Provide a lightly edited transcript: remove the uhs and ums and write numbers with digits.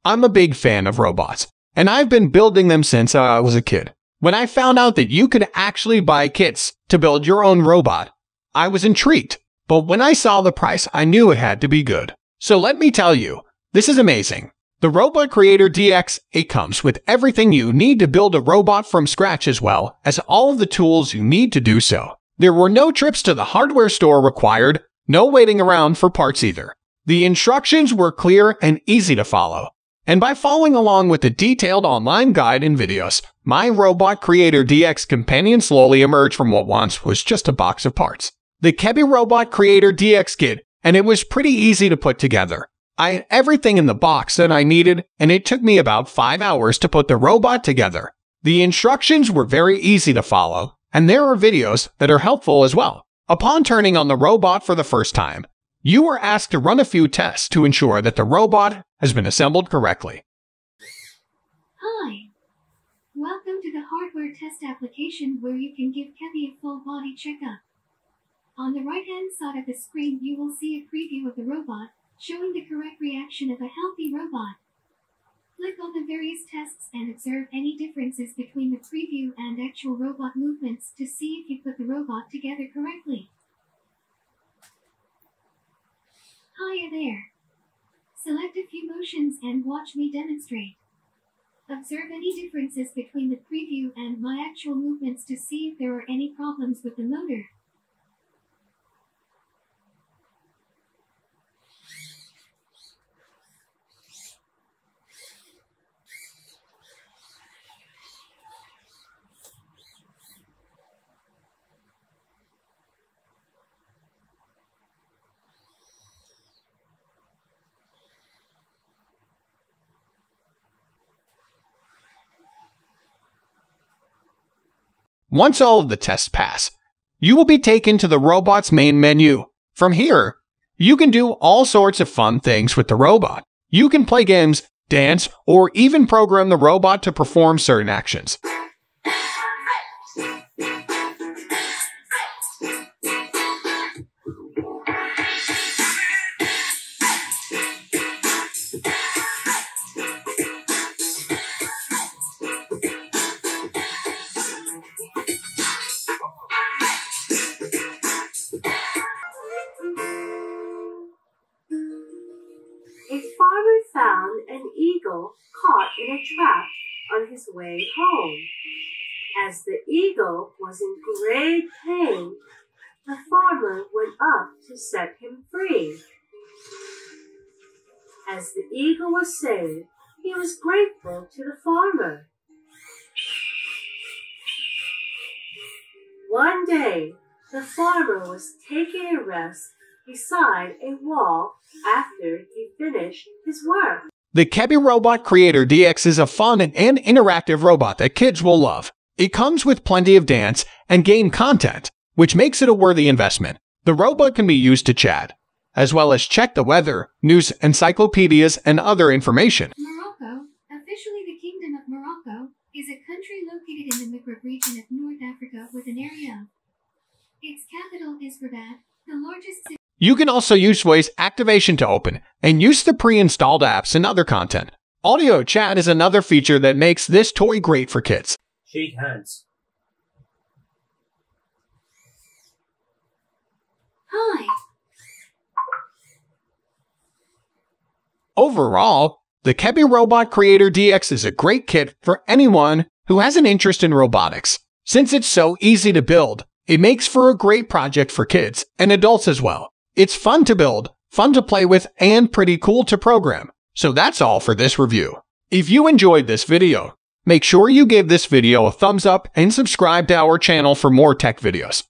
I'm a big fan of robots, and I've been building them since I was a kid. When I found out that you could actually buy kits to build your own robot, I was intrigued. But when I saw the price, I knew it had to be good. So let me tell you, this is amazing. The RobotCreator DX, it comes with everything you need to build a robot from scratch as well as all of the tools you need to do so. There were no trips to the hardware store required, no waiting around for parts either. The instructions were clear and easy to follow. And by following along with the detailed online guide and videos, my RobotCreator DX companion slowly emerged from what once was just a box of parts. The RobotCreator DX kit, and it was pretty easy to put together. I had everything in the box that I needed, and it took me about 5 hours to put the robot together. The instructions were very easy to follow, and there are videos that are helpful as well. Upon turning on the robot for the first time, you are asked to run a few tests to ensure that the robot has been assembled correctly. Hi! Welcome to the hardware test application where you can give Kevy a full body checkup. On the right-hand side of the screen you will see a preview of the robot, showing the correct reaction of a healthy robot. Click on the various tests and observe any differences between the preview and actual robot movements to see if you put the robot together correctly. Hiya there! Select a few motions and watch me demonstrate. Observe any differences between the preview and my actual movements to see if there are any problems with the motor. Once all of the tests pass, you will be taken to the robot's main menu. From here, you can do all sorts of fun things with the robot. You can play games, dance, or even program the robot to perform certain actions. A farmer found an eagle caught in a trap on his way home. As the eagle was in great pain, the farmer went up to set him free. As the eagle was saved, he was grateful to the farmer. One day, the farmer was taking a rest beside a wall after he finished his work. The RobotCreator DX is a fun and interactive robot that kids will love. It comes with plenty of dance and game content, which makes it a worthy investment. The robot can be used to chat, as well as check the weather, news, encyclopedias, and other information. Morocco, officially the Kingdom of Morocco, is a country located in the Maghreb region of North Africa with an area of. Its capital is Rabat, the largest city. You can also use voice activation to open and use the pre-installed apps and other content. Audio chat is another feature that makes this toy great for kids. Shake hands. Hi! Overall, the RobotCreator DX is a great kit for anyone who has an interest in robotics. Since it's so easy to build, it makes for a great project for kids and adults as well. It's fun to build, fun to play with, and pretty cool to program. So that's all for this review. If you enjoyed this video, make sure you give this video a thumbs up and subscribe to our channel for more tech videos.